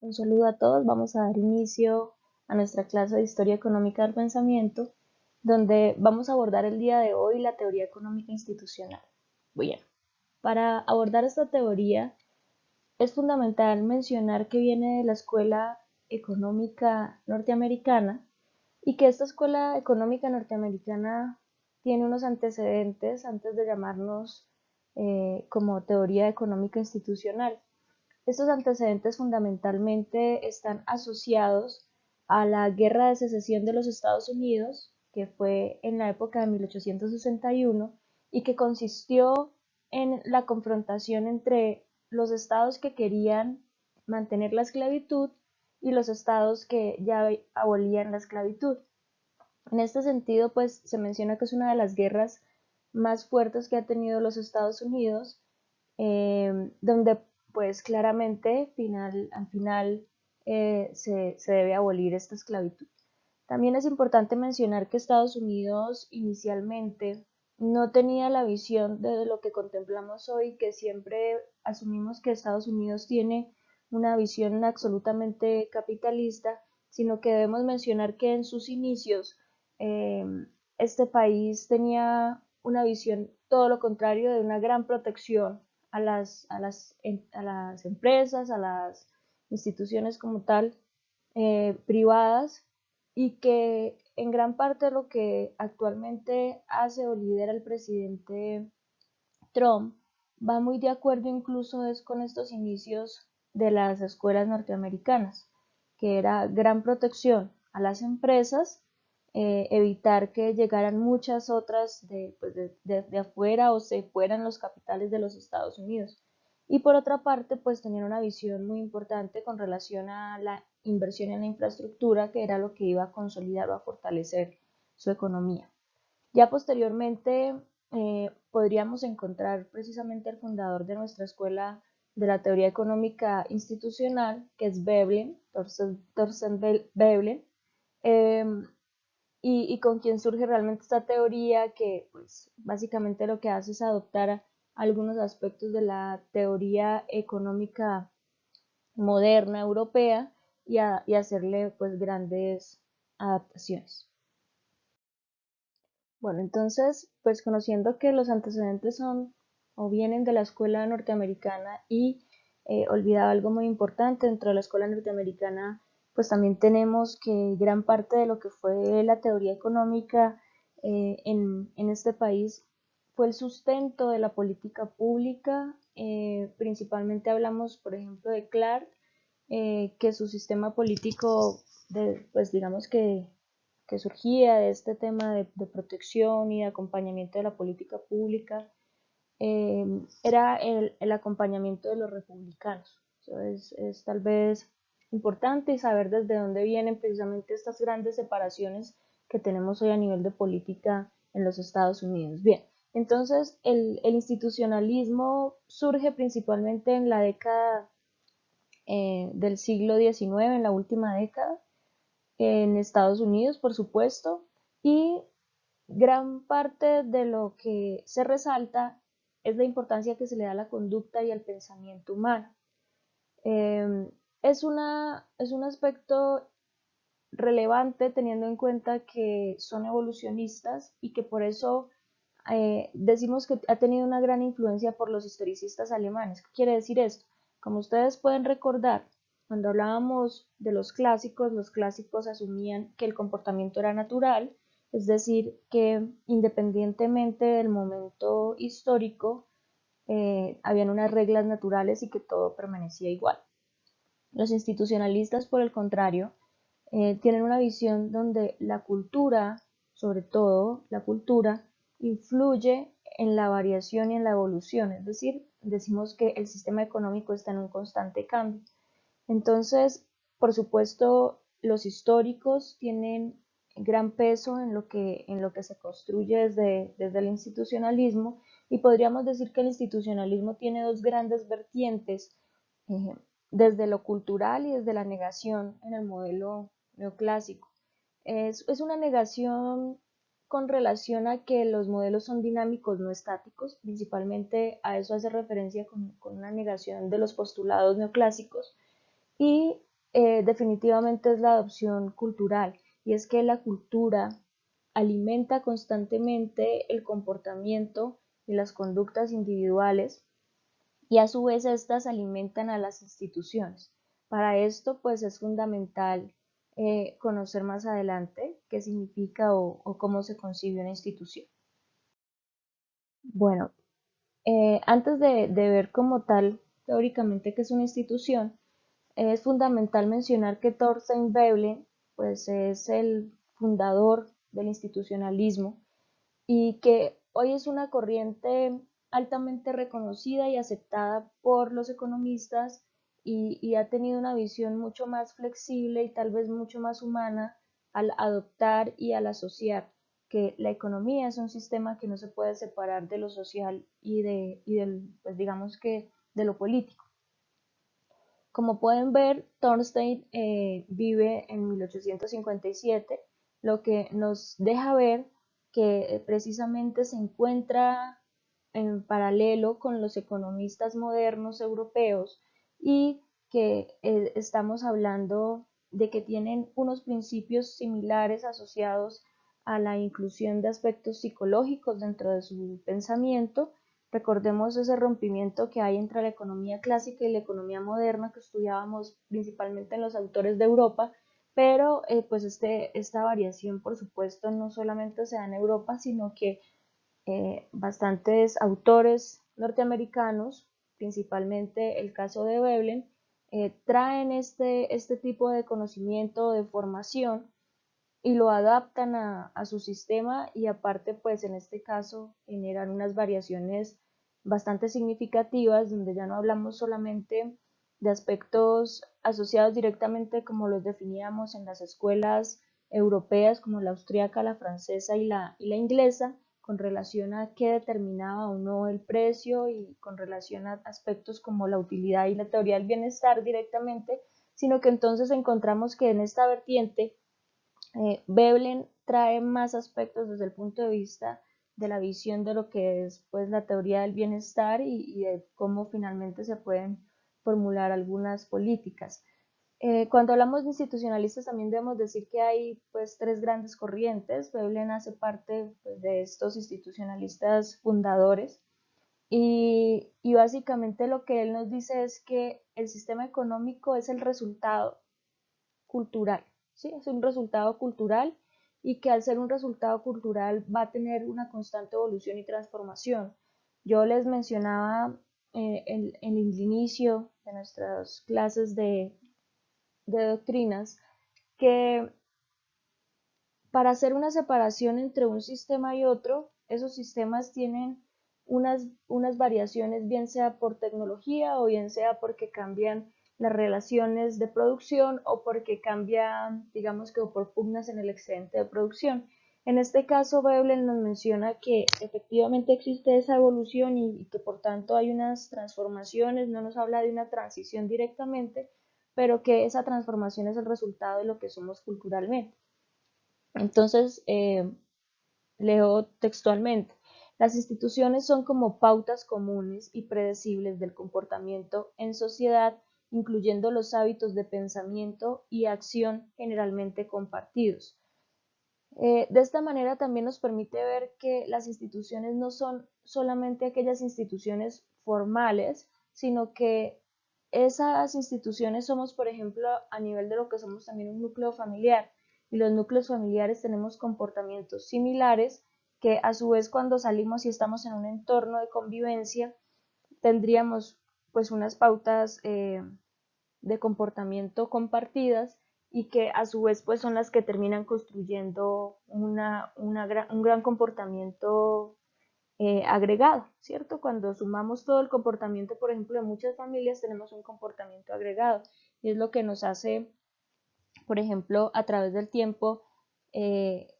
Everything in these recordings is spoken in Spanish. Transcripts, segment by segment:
Un saludo a todos. Vamos a dar inicio a nuestra clase de Historia Económica del Pensamiento, donde vamos a abordar el día de hoy la teoría económica institucional. Bien, para abordar esta teoría es fundamental mencionar que viene de la escuela económica norteamericana y que esta escuela económica norteamericana tiene unos antecedentes antes de llamarnos como teoría económica institucional. Estos antecedentes fundamentalmente están asociados a la Guerra de Secesión de los Estados Unidos, que fue en la época de 1861 y que consistió en la confrontación entre los estados que querían mantener la esclavitud y los estados que ya abolían la esclavitud. En este sentido, pues se menciona que es una de las guerras más fuertes que ha tenido los Estados Unidos, donde pues claramente al final se debe abolir esta esclavitud. También es importante mencionar que Estados Unidos inicialmente no tenía la visión de lo que contemplamos hoy, que siempre asumimos que Estados Unidos tiene una visión absolutamente capitalista, sino que debemos mencionar que en sus inicios eh, este país tenía una visión todo lo contrario, de una gran protección a las empresas, a las instituciones como tal, privadas, y que en gran parte lo que actualmente hace o lidera el presidente Trump va muy de acuerdo incluso es con estos inicios de las escuelas norteamericanas, que era gran protección a las empresas, evitar que llegaran muchas otras de afuera o se fueran los capitales de los Estados Unidos. Y por otra parte, pues tenían una visión muy importante con relación a la inversión en la infraestructura, que era lo que iba a consolidar o a fortalecer su economía. Ya posteriormente podríamos encontrar precisamente al fundador de nuestra escuela de la teoría económica institucional, que es Veblen, Thorsten Veblen, eh, y con quien surge realmente esta teoría que pues, básicamente lo que hace es adoptar algunos aspectos de la teoría económica moderna europea y hacerle pues grandes adaptaciones. Bueno, entonces, pues conociendo que los antecedentes son o vienen de la escuela norteamericana y olvidaba algo muy importante dentro de la escuela norteamericana, pues también tenemos que gran parte de lo que fue la teoría económica en este país fue el sustento de la política pública. Principalmente hablamos, por ejemplo, de Clark, que su sistema político, pues digamos que surgía de este tema de protección y de acompañamiento de la política pública, eh, era el acompañamiento de los republicanos. Es tal vez importante saber desde dónde vienen precisamente estas grandes separaciones que tenemos hoy a nivel de política en los Estados Unidos. Bien, entonces el institucionalismo surge principalmente en la década del siglo XIX, en la última década, en Estados Unidos, por supuesto, y gran parte de lo que se resalta es la importancia que se le da a la conducta y al pensamiento humano. Eh, es un aspecto relevante teniendo en cuenta que son evolucionistas y que por eso decimos que ha tenido una gran influencia por los historicistas alemanes. ¿Qué quiere decir esto? Como ustedes pueden recordar, cuando hablábamos de los clásicos asumían que el comportamiento era natural, es decir, que independientemente del momento histórico, habían unas reglas naturales y que todo permanecía igual. Los institucionalistas, por el contrario, tienen una visión donde la cultura, sobre todo la cultura, influye en la variación y en la evolución, es decir, decimos que el sistema económico está en un constante cambio. Entonces, por supuesto, los históricos tienen gran peso en lo que se construye desde el institucionalismo, y podríamos decir que el institucionalismo tiene dos grandes vertientes, eh, desde lo cultural y desde la negación en el modelo neoclásico. Es una negación con relación a que los modelos son dinámicos, no estáticos. Principalmente a eso hace referencia con una negación de los postulados neoclásicos, y definitivamente es la adopción cultural, y es que la cultura alimenta constantemente el comportamiento y las conductas individuales y a su vez estas alimentan a las instituciones. Para esto pues es fundamental conocer más adelante qué significa o cómo se concibe una institución. Bueno, antes de ver como tal teóricamente qué es una institución, es fundamental mencionar que Thorstein Veblen pues, es el fundador del institucionalismo y que hoy es una corriente altamente reconocida y aceptada por los economistas y ha tenido una visión mucho más flexible y tal vez mucho más humana al adoptar y al asociar que la economía es un sistema que no se puede separar de lo social y del, pues digamos que de lo político. Como pueden ver, Thorstein vive en 1857, lo que nos deja ver que precisamente se encuentra en paralelo con los economistas modernos europeos y que estamos hablando de que tienen unos principios similares asociados a la inclusión de aspectos psicológicos dentro de su pensamiento. Recordemos ese rompimiento que hay entre la economía clásica y la economía moderna que estudiábamos principalmente en los autores de Europa, pero pues esta variación por supuesto no solamente se da en Europa, sino que bastantes autores norteamericanos, principalmente el caso de Veblen, traen este tipo de conocimiento, de formación y lo adaptan a su sistema y aparte pues en este caso generan unas variaciones bastante significativas donde ya no hablamos solamente de aspectos asociados directamente como los definíamos en las escuelas europeas como la austríaca, la francesa y la inglesa con relación a qué determinaba o no el precio y con relación a aspectos como la utilidad y la teoría del bienestar directamente, sino que entonces encontramos que en esta vertiente Veblen trae más aspectos desde el punto de vista de la visión de lo que es pues, la teoría del bienestar y de cómo finalmente se pueden formular algunas políticas. Cuando hablamos de institucionalistas también debemos decir que hay pues tres grandes corrientes. Veblen hace parte pues, de estos institucionalistas fundadores y básicamente lo que él nos dice es que el sistema económico es el resultado cultural, ¿sí? Es un resultado cultural y que al ser un resultado cultural va a tener una constante evolución y transformación. Yo les mencionaba en el inicio de nuestras clases de doctrinas que para hacer una separación entre un sistema y otro, esos sistemas tienen unas variaciones, bien sea por tecnología o bien sea porque cambian las relaciones de producción o porque cambian, digamos que por pugnas en el excedente de producción. En este caso, Veblen nos menciona que efectivamente existe esa evolución y que por tanto hay unas transformaciones, no nos habla de una transición directamente, pero que esa transformación es el resultado de lo que somos culturalmente. Entonces, leo textualmente, las instituciones son como pautas comunes y predecibles del comportamiento en sociedad, incluyendo los hábitos de pensamiento y acción generalmente compartidos. De esta manera también nos permite ver que las instituciones no son solamente aquellas instituciones formales, sino que esas instituciones somos, por ejemplo, a nivel de lo que somos también un núcleo familiar. Y los núcleos familiares tenemos comportamientos similares que a su vez cuando salimos y estamos en un entorno de convivencia tendríamos pues unas pautas de comportamiento compartidas y que a su vez pues son las que terminan construyendo un gran comportamiento agregado, ¿cierto? Cuando sumamos todo el comportamiento, por ejemplo, de muchas familias tenemos un comportamiento agregado y es lo que nos hace, por ejemplo, a través del tiempo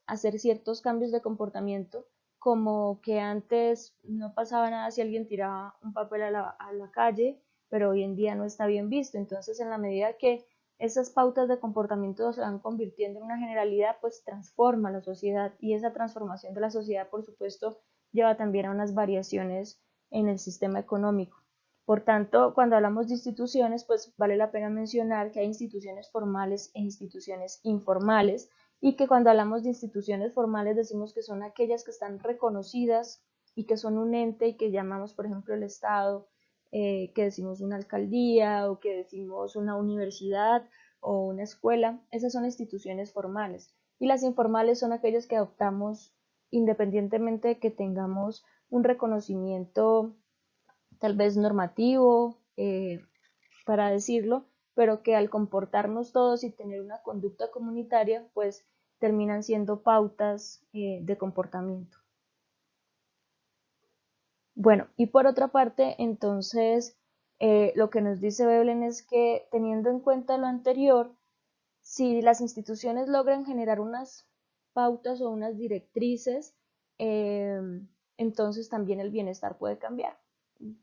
hacer ciertos cambios de comportamiento, como que antes no pasaba nada si alguien tiraba un papel a la calle, pero hoy en día no está bien visto. Entonces, en la medida que esas pautas de comportamiento se van convirtiendo en una generalidad, pues transforma la sociedad y esa transformación de la sociedad, por supuesto, lleva también a unas variaciones en el sistema económico. Por tanto, cuando hablamos de instituciones, pues vale la pena mencionar que hay instituciones formales e instituciones informales, y que cuando hablamos de instituciones formales decimos que son aquellas que están reconocidas y que son un ente y que llamamos, por ejemplo, el Estado, que decimos una alcaldía o que decimos una universidad o una escuela. Esas son instituciones formales. Y las informales son aquellas que adoptamos independientemente de que tengamos un reconocimiento tal vez normativo, para decirlo, pero que al comportarnos todos y tener una conducta comunitaria, pues terminan siendo pautas de comportamiento. Bueno, y por otra parte, entonces, lo que nos dice Veblen es que teniendo en cuenta lo anterior, si las instituciones logran generar unas pautas o unas directrices, eh, entonces también el bienestar puede cambiar.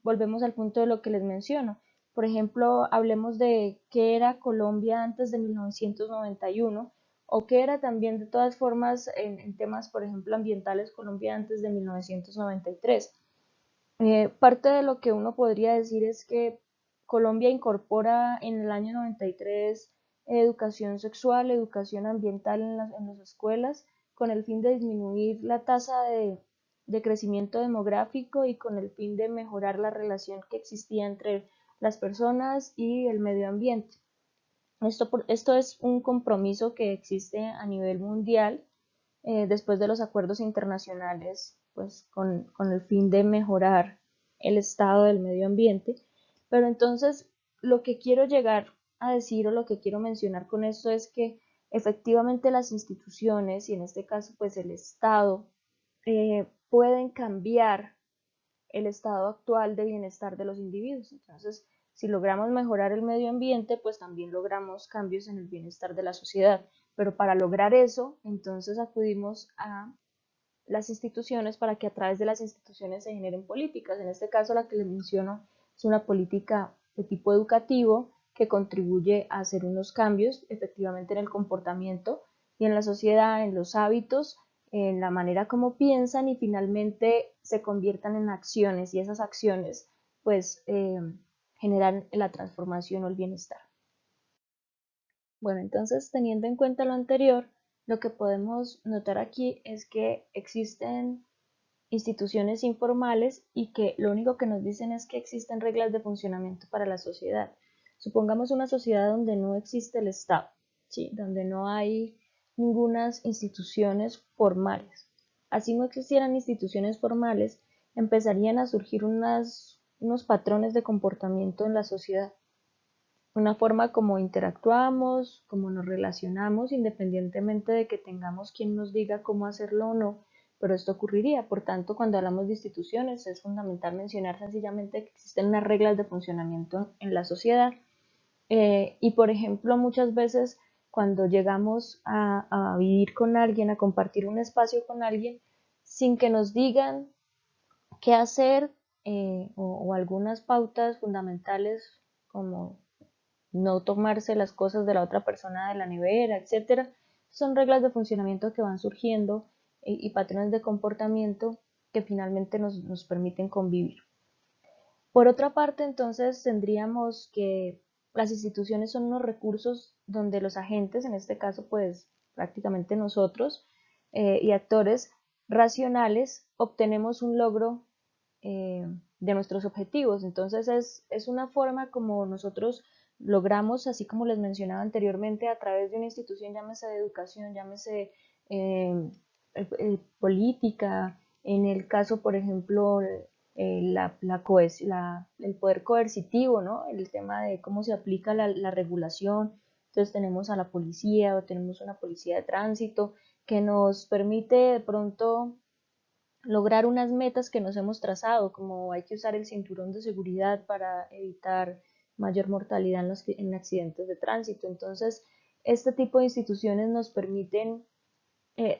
Volvemos al punto de lo que les menciono. Por ejemplo, hablemos de qué era Colombia antes de 1991 o qué era también de todas formas en temas, por ejemplo, ambientales Colombia antes de 1993. Parte de lo que uno podría decir es que Colombia incorpora en el año 93 educación sexual, educación ambiental en las escuelas, con el fin de disminuir la tasa de crecimiento demográfico y con el fin de mejorar la relación que existía entre las personas y el medio ambiente. Esto es un compromiso que existe a nivel mundial, después de los acuerdos internacionales, pues con el fin de mejorar el estado del medio ambiente. Pero entonces lo que quiero llegar a decir o lo que quiero mencionar con esto es que efectivamente las instituciones y en este caso pues el Estado pueden cambiar el estado actual de bienestar de los individuos. Entonces, si logramos mejorar el medio ambiente, pues también logramos cambios en el bienestar de la sociedad. Pero para lograr eso, entonces acudimos a las instituciones para que a través de las instituciones se generen políticas. En este caso, la que les menciono es una política de tipo educativo que contribuye a hacer unos cambios efectivamente en el comportamiento y en la sociedad, en los hábitos, en la manera como piensan y finalmente se conviertan en acciones y esas acciones pues generan la transformación o el bienestar. Bueno, entonces teniendo en cuenta lo anterior, lo que podemos notar aquí es que existen instituciones informales y que lo único que nos dicen es que existen reglas de funcionamiento para la sociedad. Supongamos una sociedad donde no existe el Estado, ¿sí? Donde no hay ninguna instituciones formales. Así no existieran instituciones formales, empezarían a surgir unos patrones de comportamiento en la sociedad, una forma como interactuamos, como nos relacionamos, independientemente de que tengamos quien nos diga cómo hacerlo o no, pero esto ocurriría. Por tanto, cuando hablamos de instituciones, es fundamental mencionar sencillamente que existen unas reglas de funcionamiento en la sociedad. Y, por ejemplo, muchas veces cuando llegamos a vivir con alguien, a compartir un espacio con alguien, sin que nos digan qué hacer o algunas pautas fundamentales como no tomarse las cosas de la otra persona de la nevera, etcétera, son reglas de funcionamiento que van surgiendo y patrones de comportamiento que finalmente nos permiten convivir. Por otra parte, entonces tendríamos que las instituciones son unos recursos donde los agentes, en este caso pues prácticamente nosotros y actores racionales, obtenemos un logro de nuestros objetivos. Entonces es una forma como nosotros logramos, así como les mencionaba anteriormente, a través de una institución, llámese de educación, llámese política, en el caso, por ejemplo, el poder coercitivo, ¿no? El tema de cómo se aplica la regulación. Entonces tenemos a la policía o tenemos una policía de tránsito que nos permite de pronto lograr unas metas que nos hemos trazado, como hay que usar el cinturón de seguridad para evitar mayor mortalidad en accidentes de tránsito. Entonces, este tipo de instituciones nos permiten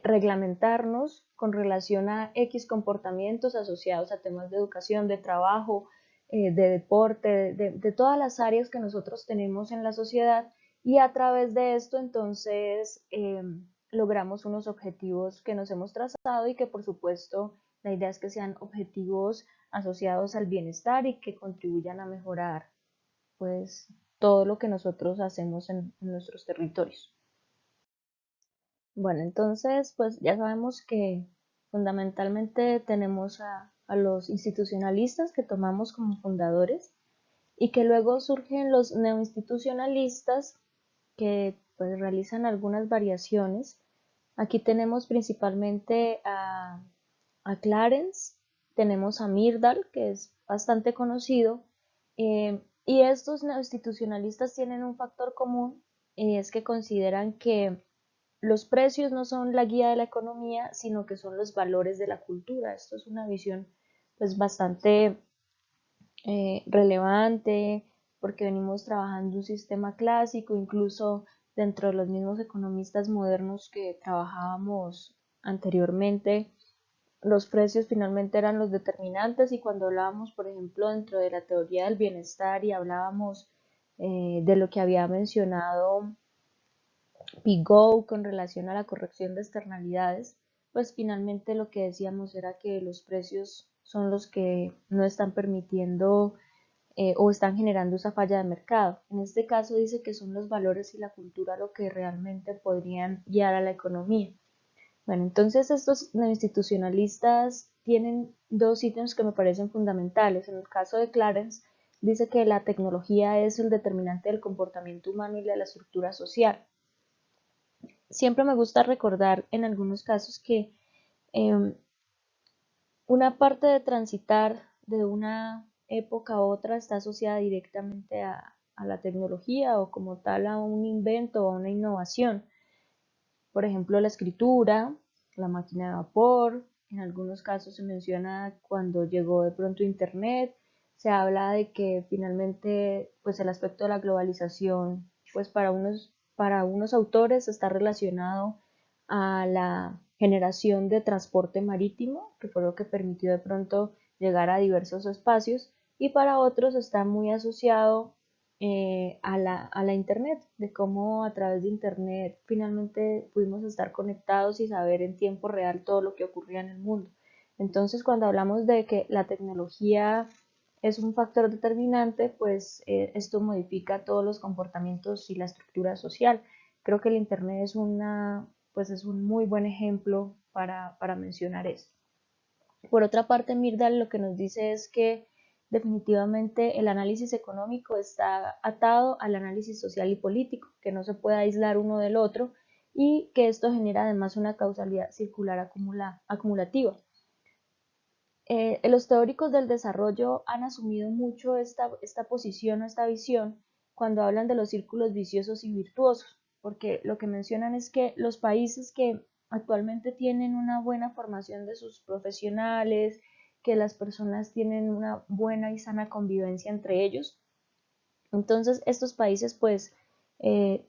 reglamentarnos con relación a X comportamientos asociados a temas de educación, de trabajo, de deporte, de todas las áreas que nosotros tenemos en la sociedad, y a través de esto entonces logramos unos objetivos que nos hemos trazado y que por supuesto la idea es que sean objetivos asociados al bienestar y que contribuyan a mejorar pues todo lo que nosotros hacemos en nuestros territorios. Bueno, entonces pues ya sabemos que fundamentalmente tenemos a los institucionalistas que tomamos como fundadores y que luego surgen los neoinstitucionalistas que pues realizan algunas variaciones. Aquí tenemos principalmente a Clarence, tenemos a Myrdal, que es bastante conocido, y estos neoinstitucionalistas tienen un factor común, y es que consideran que los precios no son la guía de la economía, sino que son los valores de la cultura. Esto es una visión pues bastante relevante porque venimos trabajando un sistema clásico, incluso dentro de los mismos economistas modernos que trabajábamos anteriormente, los precios finalmente eran los determinantes y cuando hablábamos, por ejemplo, dentro de la teoría del bienestar y hablábamos de lo que había mencionado Pigot con relación a la corrección de externalidades, pues finalmente lo que decíamos era que los precios son los que no están permitiendo o están generando esa falla de mercado. En este caso dice que son los valores y la cultura lo que realmente podrían guiar a la economía. Bueno, entonces estos institucionalistas tienen dos ítems que me parecen fundamentales. En el caso de Clarence, dice que la tecnología es el determinante del comportamiento humano y de la estructura social. Siempre me gusta recordar en algunos casos que eh, una parte de transitar de una época a otra está asociada directamente a la tecnología o como tal a un invento o a una innovación. Por ejemplo, la escritura, la máquina de vapor, en algunos casos se menciona cuando llegó de pronto Internet, se habla de que finalmente pues el aspecto de la globalización pues para unos autores está relacionado a la generación de transporte marítimo, que fue lo que permitió de pronto llegar a diversos espacios, y para otros está muy asociado a la Internet, de cómo a través de Internet finalmente pudimos estar conectados y saber en tiempo real todo lo que ocurría en el mundo. Entonces, cuando hablamos de que la tecnología es un factor determinante, pues esto modifica todos los comportamientos y la estructura social. Creo que el Internet pues es un muy buen ejemplo para mencionar eso. Por otra parte, Myrdal lo que nos dice es que definitivamente el análisis económico está atado al análisis social y político, que no se puede aislar uno del otro y que esto genera además una causalidad circular acumulativa. Los teóricos del desarrollo han asumido mucho esta posición o esta visión cuando hablan de los círculos viciosos y virtuosos, porque lo que mencionan es que los países que actualmente tienen una buena formación de sus profesionales, que las personas tienen una buena y sana convivencia entre ellos, entonces estos países pues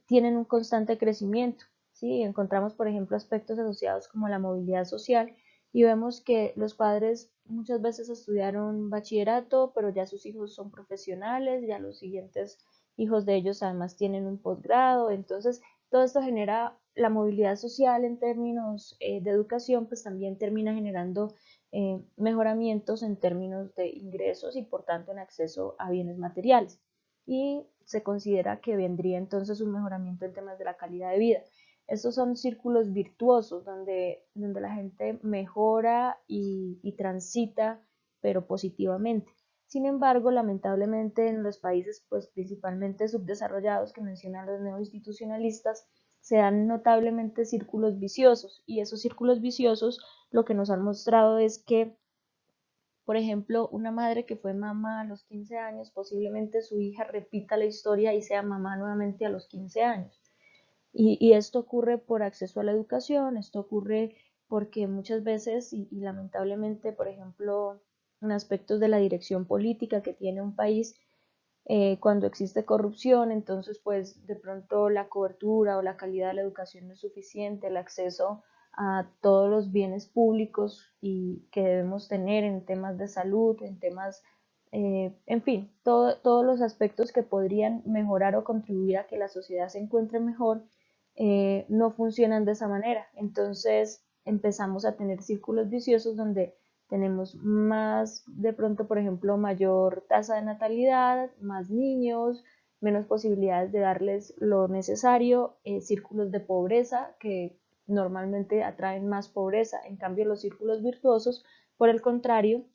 tienen un constante crecimiento, ¿sí? Encontramos por ejemplo aspectos asociados como la movilidad social y vemos que los padres muchas veces estudiaron bachillerato, pero ya sus hijos son profesionales, ya los siguientes hijos de ellos además tienen un posgrado, entonces todo esto genera la movilidad social en términos de educación, pues también termina generando mejoramientos en términos de ingresos y por tanto en acceso a bienes materiales y se considera que vendría entonces un mejoramiento en temas de la calidad de vida. Estos son círculos virtuosos donde la gente mejora y transita, pero positivamente. Sin embargo, lamentablemente en los países, pues principalmente subdesarrollados que mencionan los neoinstitucionalistas, se dan notablemente círculos viciosos y esos círculos viciosos lo que nos han mostrado es que por ejemplo, una madre que fue mamá a los 15 años, posiblemente su hija repita la historia y sea mamá nuevamente a los 15 años. Y esto ocurre por acceso a la educación, esto ocurre porque muchas veces y lamentablemente, por ejemplo, en aspectos de la dirección política que tiene un país, cuando existe corrupción, entonces pues de pronto la cobertura o la calidad de la educación no es suficiente, el acceso a todos los bienes públicos y que debemos tener en temas de salud, en temas, en fin, todos los aspectos que podrían mejorar o contribuir a que la sociedad se encuentre mejor, no funcionan de esa manera. Entonces empezamos a tener círculos viciosos donde tenemos más, de pronto, por ejemplo, mayor tasa de natalidad, más niños, menos posibilidades de darles lo necesario, círculos de pobreza que normalmente atraen más pobreza. En cambio, los círculos virtuosos, por el contrario,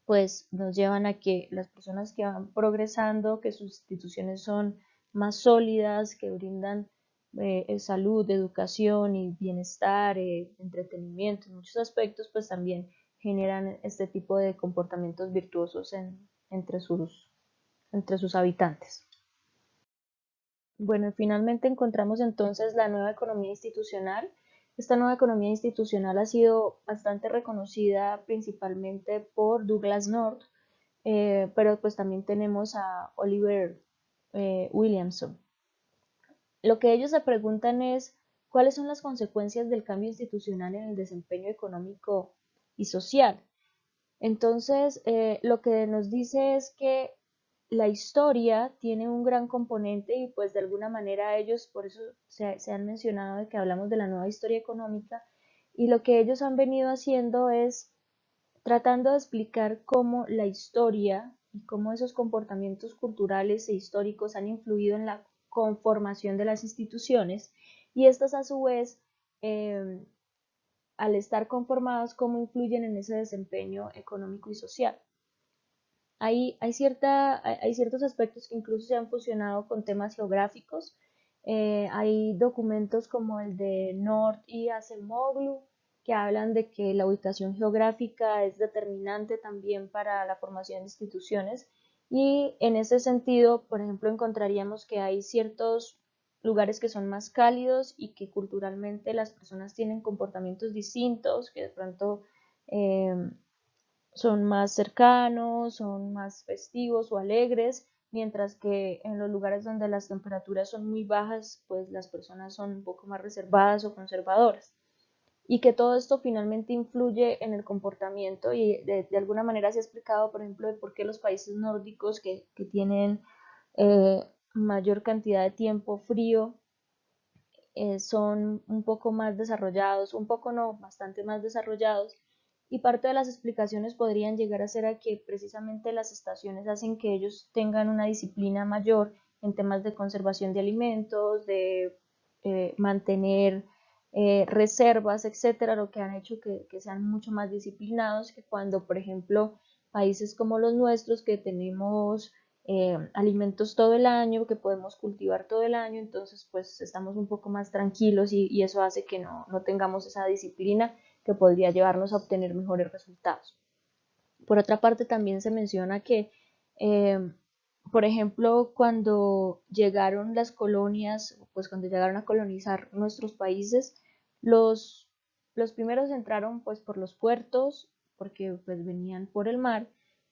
pues nos llevan a que las personas que van progresando, que sus instituciones son más sólidas, que brindan salud, educación y bienestar, entretenimiento, en muchos aspectos, pues también generan este tipo de comportamientos virtuosos entre sus habitantes. Bueno, finalmente encontramos entonces la nueva economía institucional. Esta nueva economía institucional ha sido bastante reconocida principalmente por Douglas North, pero pues también tenemos a Oliver Williamson. Lo que ellos se preguntan es cuáles son las consecuencias del cambio institucional en el desempeño económico y social. Entonces, lo que nos dice es que la historia tiene un gran componente y pues de alguna manera ellos, por eso se han mencionado de que hablamos de la nueva historia económica, y lo que ellos han venido haciendo es tratando de explicar cómo la historia y cómo esos comportamientos culturales e históricos han influido en la conformación de las instituciones y estas a su vez, eh, al estar conformados, cómo influyen en ese desempeño económico y social. Hay ciertos aspectos que incluso se han fusionado con temas geográficos. Hay documentos como el de North y Acemoglu que hablan de que la ubicación geográfica es determinante también para la formación de instituciones y en ese sentido, por ejemplo, encontraríamos que hay ciertos lugares que son más cálidos y que culturalmente las personas tienen comportamientos distintos, que de pronto eh, son más cercanos, son más festivos o alegres, mientras que en los lugares donde las temperaturas son muy bajas, pues las personas son un poco más reservadas o conservadoras. Y que todo esto finalmente influye en el comportamiento y de alguna manera se ha explicado, por ejemplo, de por qué los países nórdicos que tienen mayor cantidad de tiempo frío son un poco más desarrollados, un poco no, bastante más desarrollados, y parte de las explicaciones podrían llegar a ser a que precisamente las estaciones hacen que ellos tengan una disciplina mayor en temas de conservación de alimentos, de mantener reservas, etcétera, lo que han hecho que sean mucho más disciplinados que cuando, por ejemplo, países como los nuestros que tenemos alimentos todo el año, que podemos cultivar todo el año, entonces pues estamos un poco más tranquilos y eso hace que no tengamos esa disciplina que podría llevarnos a obtener mejores resultados. Por otra parte, también se menciona que, eh, por ejemplo, cuando llegaron las colonias, pues cuando llegaron a colonizar nuestros países, los, los primeros entraron pues por los puertos, porque pues venían por el mar,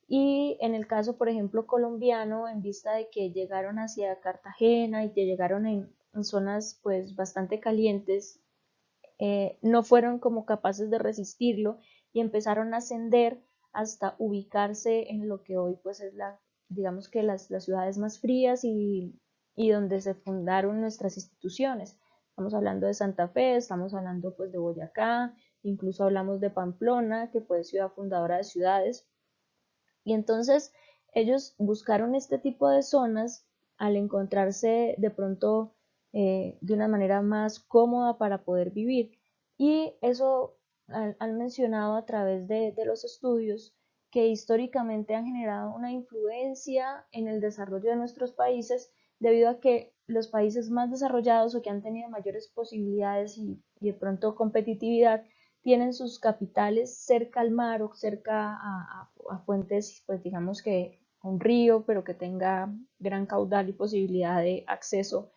y en el caso, por ejemplo, colombiano, en vista de que llegaron hacia Cartagena y que llegaron en zonas pues bastante calientes, no fueron como capaces de resistirlo y empezaron a ascender hasta ubicarse en lo que hoy pues es digamos que las ciudades más frías y donde se fundaron nuestras instituciones. Estamos hablando de Santa Fe, estamos hablando pues de Boyacá, incluso hablamos de Pamplona, que fue ciudad fundadora de ciudades. Y entonces ellos buscaron este tipo de zonas al encontrarse de pronto de una manera más cómoda para poder vivir. Y eso han mencionado a través de los estudios que históricamente han generado una influencia en el desarrollo de nuestros países debido a que los países más desarrollados o que han tenido mayores posibilidades y de pronto competitividad tienen sus capitales cerca al mar o cerca a fuentes, pues digamos que un río, pero que tenga gran caudal y posibilidad de acceso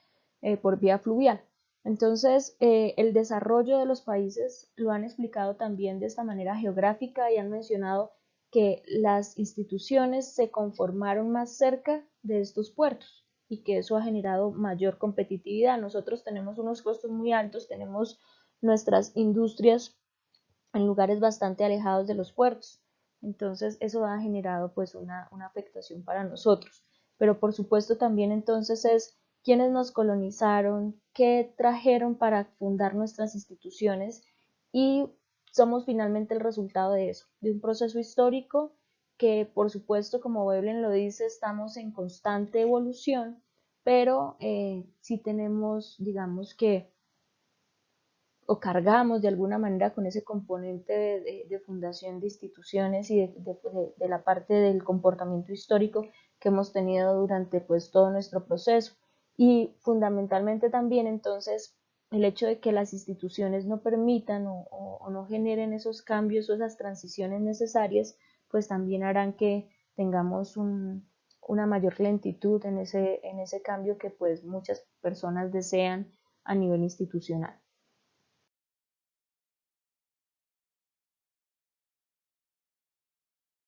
por vía fluvial. Entonces, el desarrollo de los países lo han explicado también de esta manera geográfica y han mencionado que las instituciones se conformaron más cerca de estos puertos y que eso ha generado mayor competitividad. Nosotros tenemos unos costos muy altos, tenemos nuestras industrias en lugares bastante alejados de los puertos. Entonces eso ha generado pues una afectación para nosotros. Pero por supuesto también entonces es quienes nos colonizaron, qué trajeron para fundar nuestras instituciones y somos finalmente el resultado de eso, de un proceso histórico que, por supuesto, como Veblen lo dice, estamos en constante evolución, pero sí tenemos, digamos que, o cargamos de alguna manera con ese componente de fundación de instituciones y de la parte del comportamiento histórico que hemos tenido durante pues todo nuestro proceso. Y fundamentalmente también entonces el hecho de que las instituciones no permitan o no generen esos cambios o esas transiciones necesarias, pues también harán que tengamos una mayor lentitud en ese cambio que pues muchas personas desean a nivel institucional.